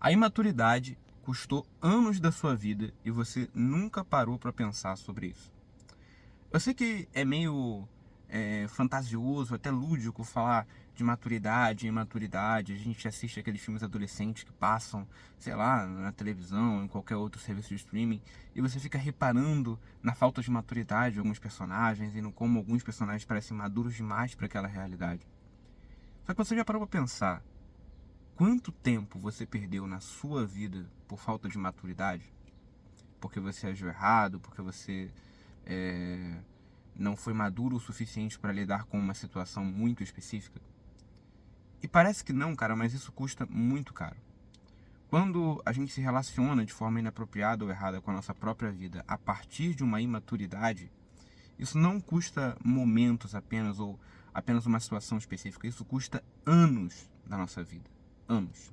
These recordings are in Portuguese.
A imaturidade custou anos da sua vida e você nunca parou para pensar sobre isso. Eu sei que é meio fantasioso, até lúdico falar de maturidade e imaturidade. A gente assiste aqueles filmes adolescentes que passam, sei lá, na televisão, em qualquer outro serviço de streaming, e você fica reparando na falta de maturidade de alguns personagens e no como alguns personagens parecem maduros demais para aquela realidade. Só que você já parou para pensar quanto tempo você perdeu na sua vida por falta de maturidade? Porque você agiu errado, porque você não foi maduro o suficiente para lidar com uma situação muito específica? E parece que não, cara, mas isso custa muito caro. Quando a gente se relaciona de forma inapropriada ou errada com a nossa própria vida a partir de uma imaturidade, isso não custa momentos apenas ou apenas uma situação específica, isso custa anos da nossa vida. Anos.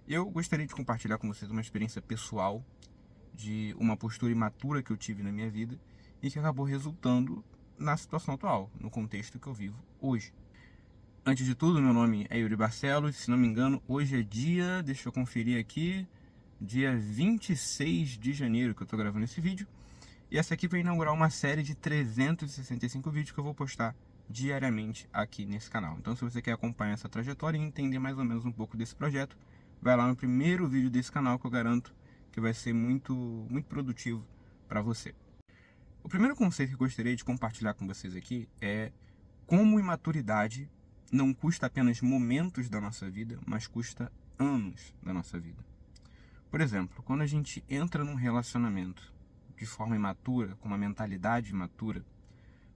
Eu gostaria de compartilhar com vocês uma experiência pessoal de uma postura imatura que eu tive na minha vida e que acabou resultando na situação atual, no contexto que eu vivo hoje. Antes de tudo, meu nome é Yuri Barcelos, se não me engano, hoje é dia, deixa eu conferir aqui, dia 26 de janeiro que eu estou gravando esse vídeo. E essa aqui vai inaugurar uma série de 365 vídeos que eu vou postar diariamente aqui nesse canal. Então, se você quer acompanhar essa trajetória e entender mais ou menos um pouco desse projeto, vai lá no primeiro vídeo desse canal que eu garanto que vai ser muito produtivo para você. O primeiro conceito que eu gostaria de compartilhar com vocês aqui é como imaturidade não custa apenas momentos da nossa vida, mas custa anos da nossa vida. Por exemplo, quando a gente entra num relacionamento de forma imatura, com uma mentalidade imatura,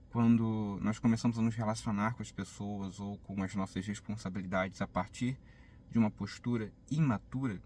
quando nós começamos a nos relacionar com as pessoas ou com as nossas responsabilidades a partir de uma postura imatura,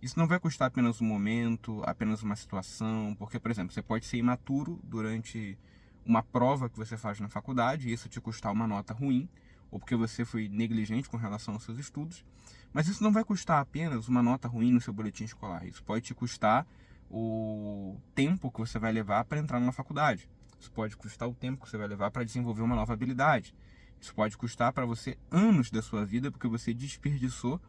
isso não vai custar apenas um momento, apenas uma situação, porque, por exemplo, você pode ser imaturo durante uma prova que você faz na faculdade e isso te custar uma nota ruim, ou porque você foi negligente com relação aos seus estudos, mas isso não vai custar apenas uma nota ruim no seu boletim escolar, isso pode te custar o tempo que você vai levar para entrar numa faculdade, isso pode custar o tempo que você vai levar para desenvolver uma nova habilidade, isso pode custar para você anos da sua vida porque você desperdiçou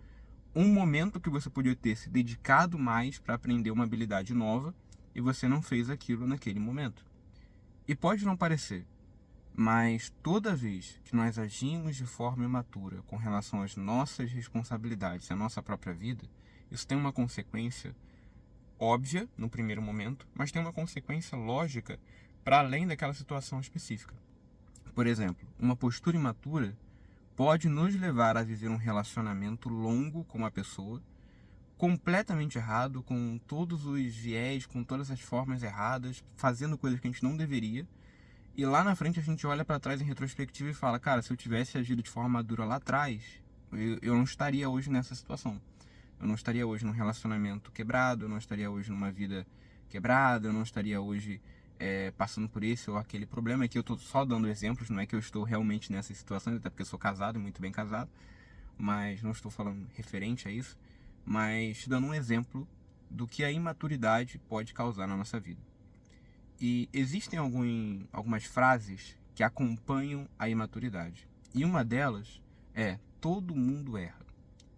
um momento que você podia ter se dedicado mais para aprender uma habilidade nova e você não fez aquilo naquele momento. E pode não parecer, mas toda vez que nós agimos de forma imatura com relação às nossas responsabilidades, à nossa própria vida, isso tem uma consequência óbvia no primeiro momento, mas tem uma consequência lógica para além daquela situação específica. Por exemplo, uma postura imatura pode nos levar a viver um relacionamento longo com uma pessoa, completamente errado, com todos os viés, com todas as formas erradas, fazendo coisas que a gente não deveria. E lá na frente a gente olha para trás em retrospectiva e fala, cara, se eu tivesse agido de forma madura lá atrás, eu não estaria hoje nessa situação. Eu não estaria hoje num relacionamento quebrado, eu não estaria hoje numa vida quebrada, eu não estaria hoje passando por esse ou aquele problema. Aqui eu estou só dando exemplos, não é que eu estou realmente nessas situações, até porque eu sou casado, muito bem casado, mas não estou falando referente a isso, mas dando um exemplo do que a imaturidade pode causar na nossa vida. E existem algumas frases que acompanham a imaturidade. E uma delas é: todo mundo erra.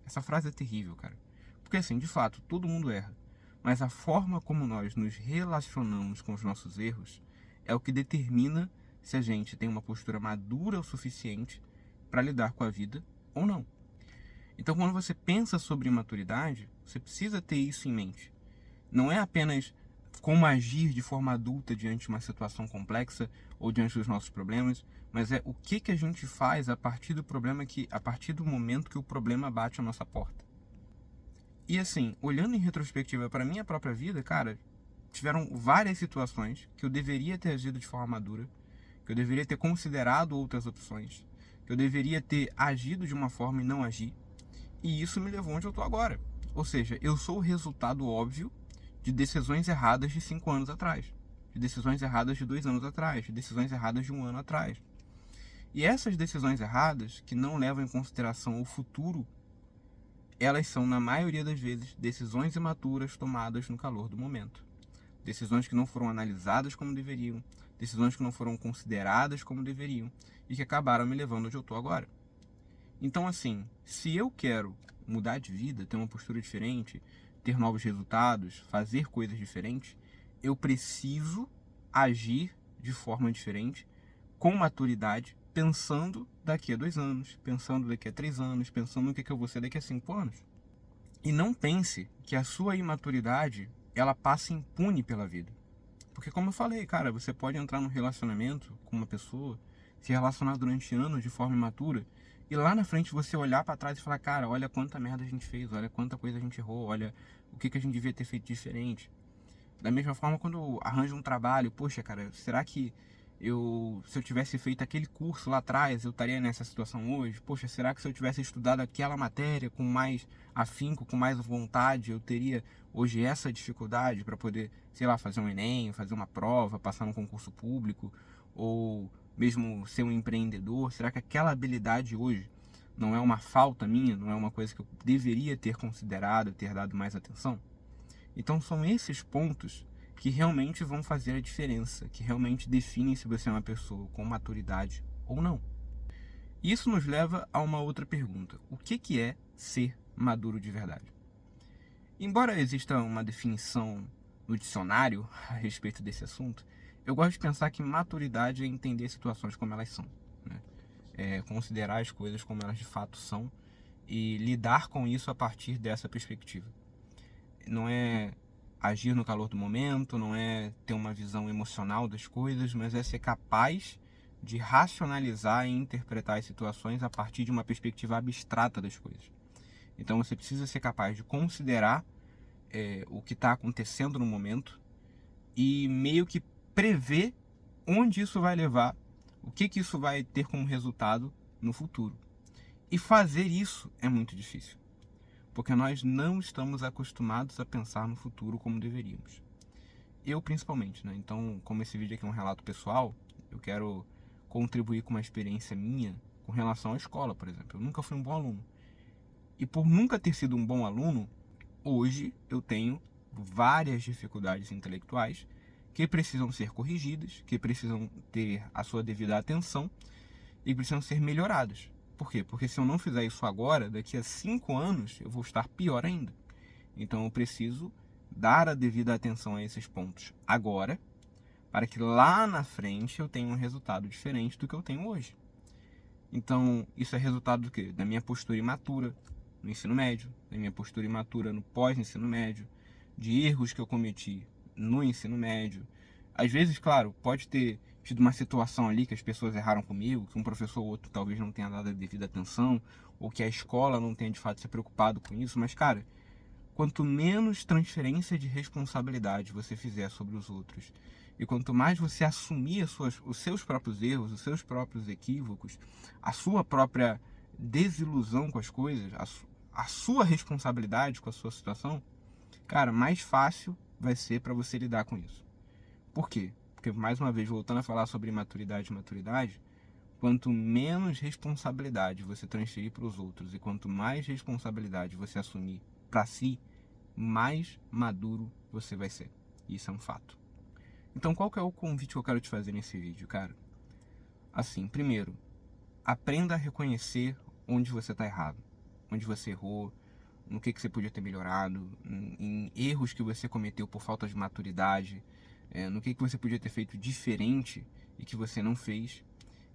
Essa frase é terrível, cara. Porque assim, de fato, todo mundo erra. Mas a forma como nós nos relacionamos com os nossos erros é o que determina se a gente tem uma postura madura o suficiente para lidar com a vida ou não. Então, quando você pensa sobre imaturidade, você precisa ter isso em mente. Não é apenas como agir de forma adulta diante de uma situação complexa ou diante dos nossos problemas, mas é o que a gente faz a partir do problema a partir do momento que o problema bate a nossa porta. E assim, olhando em retrospectiva para minha própria vida, cara, tiveram várias situações que eu deveria ter agido de forma madura, que eu deveria ter considerado outras opções, que eu deveria ter agido de uma forma e não agir. E isso me levou onde eu estou agora. Ou seja, eu sou o resultado óbvio de decisões erradas de 5 anos atrás, de decisões erradas de 2 anos atrás, de decisões erradas de 1 ano atrás. E essas decisões erradas, que não levam em consideração o futuro, elas são, na maioria das vezes, decisões imaturas tomadas no calor do momento. Decisões que não foram analisadas como deveriam, decisões que não foram consideradas como deveriam e que acabaram me levando onde eu estou agora. Então, assim, se eu quero mudar de vida, ter uma postura diferente, ter novos resultados, fazer coisas diferentes, eu preciso agir de forma diferente, com maturidade, pensando daqui a 2 anos, pensando daqui a 3 anos, pensando no que eu vou ser daqui a 5 anos. E não pense que a sua imaturidade, ela passa impune pela vida. Porque como eu falei, cara, você pode entrar num relacionamento com uma pessoa, se relacionar durante anos de forma imatura, e lá na frente você olhar para trás e falar, cara, olha quanta merda a gente fez, olha quanta coisa a gente errou, olha o que a gente devia ter feito diferente. Da mesma forma, quando arranjo um trabalho, poxa, cara, será que se eu tivesse feito aquele curso lá atrás, eu estaria nessa situação hoje? Poxa, será que se eu tivesse estudado aquela matéria com mais afinco, com mais vontade, eu teria hoje essa dificuldade para poder, sei lá, fazer um Enem, fazer uma prova, passar num concurso público, ou mesmo ser um empreendedor? Será que aquela habilidade hoje não é uma falta minha, não é uma coisa que eu deveria ter considerado, ter dado mais atenção? Então são esses pontos que realmente vão fazer a diferença, que realmente definem se você é uma pessoa com maturidade ou não. Isso nos leva a uma outra pergunta: o que é ser maduro de verdade? Embora exista uma definição no dicionário a respeito desse assunto, eu gosto de pensar que maturidade é entender situações como elas são, né? É considerar as coisas como elas de fato são e lidar com isso a partir dessa perspectiva. Não é agir no calor do momento, não é ter uma visão emocional das coisas, mas é ser capaz de racionalizar e interpretar as situações a partir de uma perspectiva abstrata das coisas. Então você precisa ser capaz de considerar o que está acontecendo no momento e meio que prever onde isso vai levar, o que isso vai ter como resultado no futuro. E fazer isso é muito difícil, porque nós não estamos acostumados a pensar no futuro como deveríamos. Eu principalmente, né? Então, como esse vídeo aqui é um relato pessoal, eu quero contribuir com uma experiência minha com relação à escola, por exemplo. Eu nunca fui um bom aluno. E por nunca ter sido um bom aluno, hoje eu tenho várias dificuldades intelectuais que precisam ser corrigidas, que precisam ter a sua devida atenção e precisam ser melhoradas. Por quê? Porque se eu não fizer isso agora, daqui a 5 anos eu vou estar pior ainda. Então eu preciso dar a devida atenção a esses pontos agora, para que lá na frente eu tenha um resultado diferente do que eu tenho hoje. Então isso é resultado do quê? Da minha postura imatura no ensino médio, da minha postura imatura no pós-ensino médio, de erros que eu cometi no ensino médio. Às vezes, claro, pode ter tido uma situação ali que as pessoas erraram comigo, que um professor ou outro talvez não tenha dado a devida atenção, ou que a escola não tenha de fato se preocupado com isso, mas cara, quanto menos transferência de responsabilidade você fizer sobre os outros, e quanto mais você assumir os seus próprios erros, os seus próprios equívocos, a sua própria desilusão com as coisas, a sua responsabilidade com a sua situação, cara, mais fácil vai ser para você lidar com isso. Por quê? Porque, mais uma vez, voltando a falar sobre maturidade e maturidade, quanto menos responsabilidade você transferir para os outros e quanto mais responsabilidade você assumir para si, mais maduro você vai ser. Isso é um fato. Então, qual que é o convite que eu quero te fazer nesse vídeo, cara? Assim, primeiro, aprenda a reconhecer onde você está errado, onde você errou, no que você podia ter melhorado, em erros que você cometeu por falta de maturidade, no que você podia ter feito diferente e que você não fez.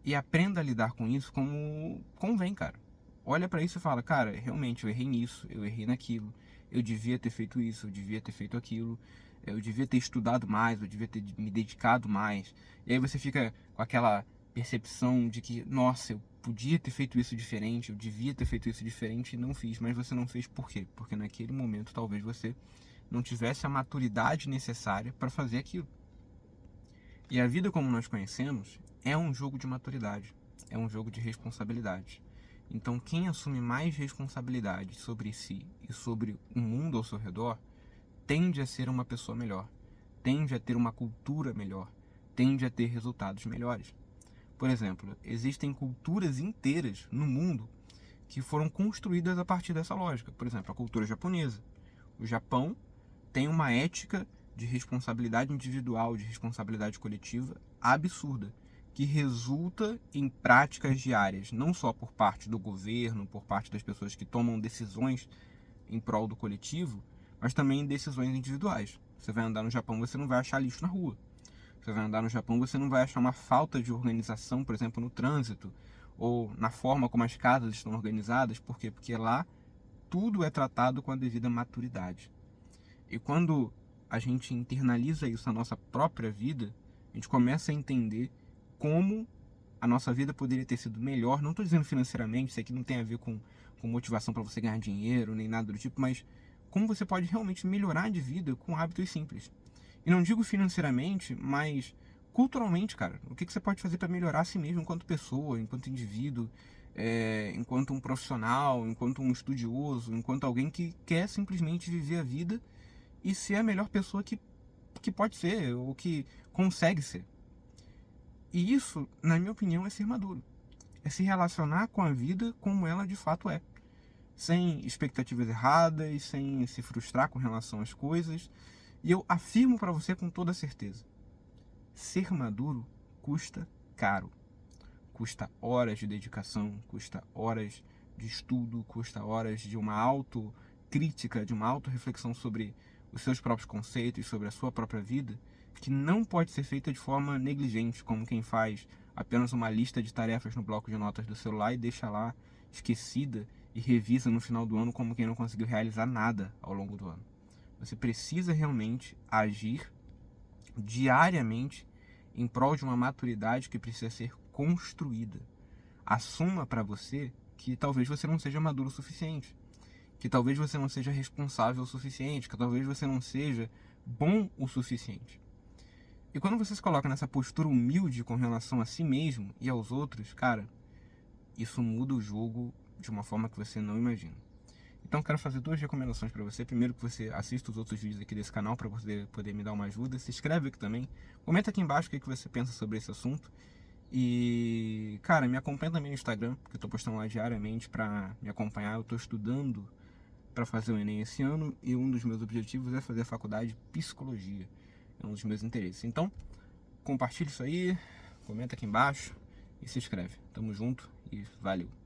E aprenda a lidar com isso como convém, cara. Olha pra isso e fala, cara, realmente eu errei nisso, eu errei naquilo, eu devia ter feito isso, eu devia ter feito aquilo, eu devia ter estudado mais, eu devia ter me dedicado mais. E aí você fica com aquela percepção de que, nossa, eu podia ter feito isso diferente, eu devia ter feito isso diferente e não fiz. Mas você não fez por quê? Porque naquele momento talvez você não tivesse a maturidade necessária para fazer aquilo. E a vida como nós conhecemos é um jogo de maturidade, é um jogo de responsabilidade. Então quem assume mais responsabilidade sobre si e sobre o mundo ao seu redor tende a ser uma pessoa melhor, tende a ter uma cultura melhor, tende a ter resultados melhores. Por exemplo, existem culturas inteiras no mundo que foram construídas a partir dessa lógica. Por exemplo, a cultura japonesa. O Japão tem uma ética de responsabilidade individual, de responsabilidade coletiva absurda. que resulta em práticas diárias, não só por parte do governo, por parte das pessoas que tomam decisões em prol do coletivo, mas também em decisões individuais. Você vai andar no Japão, você não vai achar lixo na rua. Você vai andar no Japão, você não vai achar uma falta de organização, por exemplo, no trânsito, ou na forma como as casas estão organizadas. Por quê? Porque lá tudo é tratado com a devida maturidade. E quando a gente internaliza isso na nossa própria vida, a gente começa a entender como a nossa vida poderia ter sido melhor. Não estou dizendo financeiramente, isso aqui não tem a ver com motivação para você ganhar dinheiro, nem nada do tipo, mas como você pode realmente melhorar de vida com hábitos simples. E não digo financeiramente, mas culturalmente, cara. O que você pode fazer para melhorar a si mesmo enquanto pessoa, enquanto indivíduo, enquanto um profissional, enquanto um estudioso, enquanto alguém que quer simplesmente viver a vida e ser a melhor pessoa que pode ser, ou que consegue ser. E isso, na minha opinião, é ser maduro. É se relacionar com a vida como ela de fato é. Sem expectativas erradas, sem se frustrar com relação às coisas. E eu afirmo para você com toda certeza: ser maduro custa caro. Custa horas de dedicação, custa horas de estudo, custa horas de uma autocrítica, de uma autorreflexão sobre os seus próprios conceitos, sobre a sua própria vida, que não pode ser feita de forma negligente, como quem faz apenas uma lista de tarefas no bloco de notas do celular e deixa lá esquecida e revisa no final do ano como quem não conseguiu realizar nada ao longo do ano. Você precisa realmente agir diariamente em prol de uma maturidade que precisa ser construída. Assuma para você que talvez você não seja maduro o suficiente, que talvez você não seja responsável o suficiente, que talvez você não seja bom o suficiente. E quando você se coloca nessa postura humilde com relação a si mesmo e aos outros, cara, isso muda o jogo de uma forma que você não imagina. Então quero fazer 2 recomendações para você. Primeiro, que você assista os outros vídeos aqui desse canal para você poder me dar uma ajuda. Se inscreve aqui também. Comenta aqui embaixo o que você pensa sobre esse assunto. E, cara, me acompanha também no Instagram, que eu tô postando lá diariamente para me acompanhar. Eu tô estudando para fazer o Enem esse ano e um dos meus objetivos é fazer a faculdade de Psicologia. É um dos meus interesses. Então, compartilha isso aí, comenta aqui embaixo e se inscreve. Tamo junto e valeu!